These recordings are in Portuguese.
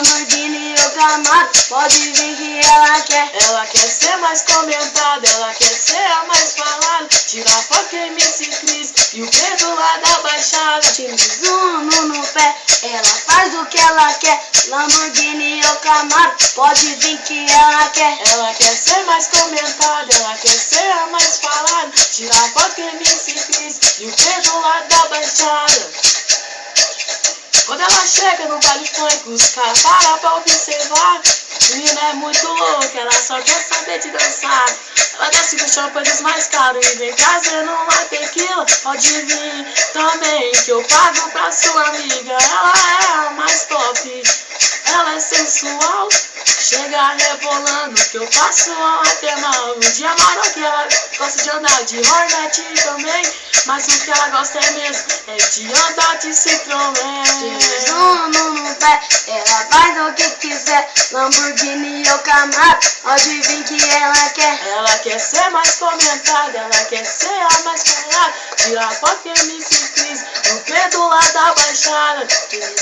Lamborghini ou Camaro, pode vir que ela quer. Ela quer ser mais comentada, ela quer ser a mais falada. Tirar foto com MC Cris e o Pedro lá da Baixada. Time zoom no pé, ela faz o que ela quer. Lamborghini ou Camaro, pode vir que ela quer. Ela quer ser mais comentada, ela quer ser a mais falada. Tirar foto com MC Cris e o Pedro lá da Baixada. Quando ela chega no baile funk, os caras param pra observar. Menina é muito louca, ela só quer saber de dançar. Ela desce no champanhe mais caro e vem trazendo uma tequila. Pode vir também que eu pago pra sua amiga. Ela é a mais top, ela é sensual. Chega rebolando que eu passo até mal. Um dia que ela gosta de andar de Hornet também. Mas o que ela gosta é mesmo é de andar de Citroën. Zoom no pé, ela faz o que quiser. Lamborghini ou Camaro, pode vir que ela quer. Ela quer ser mais comentada, ela quer ser a mais falada. Tirar foto com MC Cris, o Pedro lá da Baixada.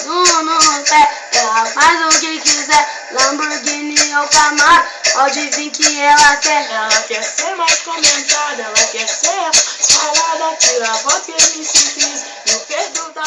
Zoom no pé, ela faz o que quiser. Lamborghini ou Camaro, pode vir que ela quer. Ela quer ser mais comentada, ela quer ser a mais falada. Tirar foto com MC Cris, o Pedro da